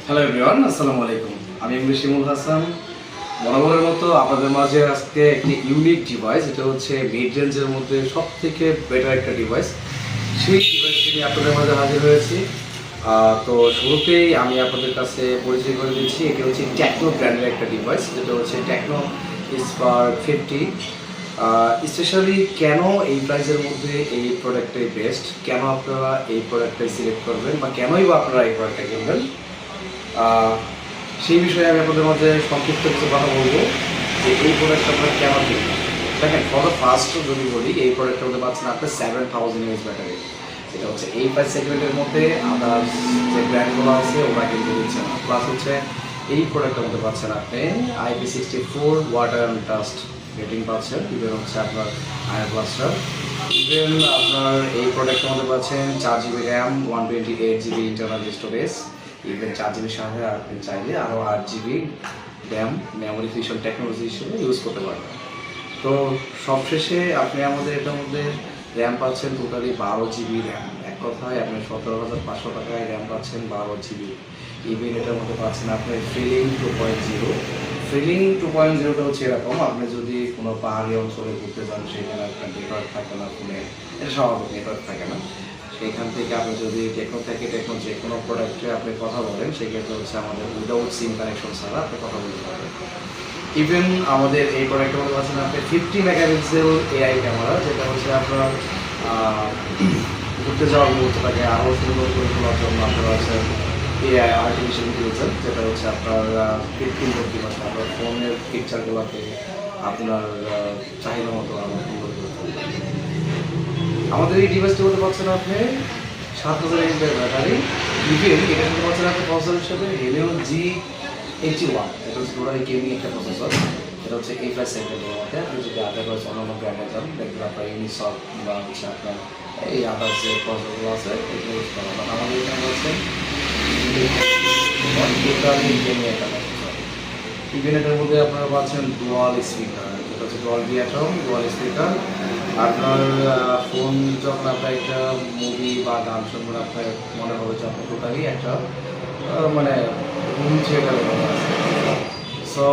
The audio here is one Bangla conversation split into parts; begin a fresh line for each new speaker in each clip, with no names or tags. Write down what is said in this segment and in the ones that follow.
হ্যালো এভরিওয়ান, আসসালামু আলাইকুম। আমি এমডি শিমুল হাসান। বরাবরের মতো আপনাদের মাঝে আজকে একটি ইউনিক ডিভাইস, এটা হচ্ছে মিড রেঞ্জের মধ্যে সব থেকে বেটার একটা ডিভাইস, সেই ডিভাইসটি নিয়ে আপনাদের মাঝে হাজির হয়েছি। তো শুরুতেই আমি আপনাদের কাছে পরিচয় করে দিচ্ছি, এটি হচ্ছে টেকনো ব্র্যান্ডের একটা ডিভাইস, যেটা হচ্ছে টেকনো স্পার্ক 50। স্পেশালি কেন এই প্রাইসের মধ্যে এই প্রোডাক্টটাই বেস্ট, কেন আপনারা এই প্রোডাক্টটাই সিলেক্ট করবেন বা কেনই বা আপনারা এই প্রোডাক্টটা কিনবেন, সেই বিষয়ে আমি আপনাদের মধ্যে সংক্ষিপ্ত কিছু কথা বলবো যে এই প্রোডাক্টটা আপনারা কেন কিনবেন। দেখেন, ফর দ্য ফার্স্ট যদি বলি, এই প্রোডাক্টের মধ্যে পাচ্ছেন আপনার 7000 mAh ব্যাটারি। এটা হচ্ছে এই প্রাইস সেগমেন্টের মধ্যে আদার্স যে ব্র্যান্ডগুলো আছে ওরা কিন্তু দিচ্ছে না। প্লাস হচ্ছে এই প্রোডাক্টের মধ্যে পাচ্ছেন আপনি IP64 water and dust rating পাচ্ছেন, ইভেন হচ্ছে আপনার আয়ার ব্লাস্টার। ইভেন আপনার এই প্রোডাক্টের মধ্যে পাচ্ছেন 4GB RAM, 128GB internal storage. Even 4GB সাথে আপনি চাইলে আরও 8GB RAM memory fusion technology হিসেবে ইউজ করতে পারবেন। তো সবশেষে আপনি আমাদের এটার মধ্যে র্যাম পাচ্ছেন টোটালি 12GB র্যাম। এক কথায় আপনি 17,500 টাকায় র্যাম পাচ্ছেন 12GB। ইভেন এটার মধ্যে পাচ্ছেন আপনি ফিলিং 2.0। ফিলিং 2.0টা হচ্ছে এরকম, আপনি যদি কোনো পাহাড়ি অঞ্চলে ঘুরতে যান, সেখানে আপনার নেটওয়ার্ক থাকে না ফোনে, এটা স্বাভাবিক, নেটওয়ার্ক থাকে না। সেইখান থেকে আপনি যদি টেকনো থেকে টেকনো যে কোনো প্রোডাক্টে আপনি কথা বলেন, সেক্ষেত্রে হচ্ছে আমাদের উইদাউট সিম কানেকশন ছাড়া আপনি কথা বলতে পারবেন। ইভেন আমাদের এই প্রোডাক্টের মধ্যে পাচ্ছেন আপনি 50 মেগাপিক্সেল এআই ক্যামেরা, যেটা হচ্ছে আপনার ঘুরতে যাওয়ার মুহূর্তটাকে আরও সুন্দর করে তোলার জন্য আপনার আছে এআই আর্টিফিশিয়াল ইন্টেলিজেন্স, যেটা হচ্ছে আপনার কৃত্রিম বুদ্ধিমত্তা আপনার ফোনের পিকচারগুলোকে আপনার চাহিদা মতো আরও সুন্দর করে তুলবে। আমাদের এই ডিভাইসটি বলতে পারছেন আপনি 7000 mAh ব্যাটারি। ইভেন এটা বলতে পারছেন আপনি প্রসেসর হিসেবে হেলিও G81, এটা হচ্ছে টোটালি গেমিং একটা প্রসেসর। এটা হচ্ছে এই প্রাইস সেগমেন্টের মধ্যে। আপনি যদি আদারওয়াইজ অন্যান্য ব্র্যান্ডে যান, দেখবেন আপনার ইউনিসক বা হচ্ছে আপনার এই আদার্স যে প্রসেসরগুলো আছে এগুলো ইউজ করা হয়। আমাদের এখানে হচ্ছে টোটালি গেমিং একটা প্রসেসর। ইভেন এটার মধ্যে আপনারা পাচ্ছেন ডুয়াল স্পিকার, যেটা হচ্ছে ডলবি অ্যাটম ডুয়াল স্পিকার। আপনার ফোন যখন আপনার একটা মুভি বা গান শুনবেন, আপনার মনে হবে যে আপনার টোটালি একটা মানে হোম থিয়েটার আছে। সো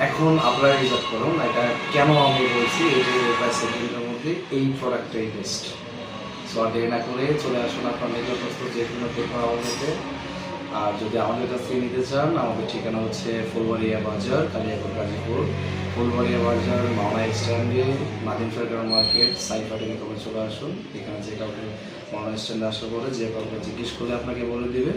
এখন আপনারা রিজার্ভ করুন এটা কেন আমি বলছি এটা প্রাইস সেগমেন্টের মধ্যে এই প্রোডাক্টটাই বেস্ট। সো আর দেরি না করে চলে আসুন আপনার নিকটস্থ যে কোনো টেকনো আউটলেটে। আর যদি আমাদের কাছ থেকে নিতে চান, আমাদের ঠিকানা হচ্ছে ফুলবাড়িয়া বাজার, কালিয়াকৈর গাজীপুর। ফুলবাড়িয়া বাজার মাওনা স্ট্যান্ডে নাদিম সরকার মার্কেট সাইফাটের নিকটে চলে আসুন। এখানে যে কাউকে মাওনা স্ট্যান্ডে আসার পরে যে কাউকে জিজ্ঞেস করলে আপনাকে বলে দেবে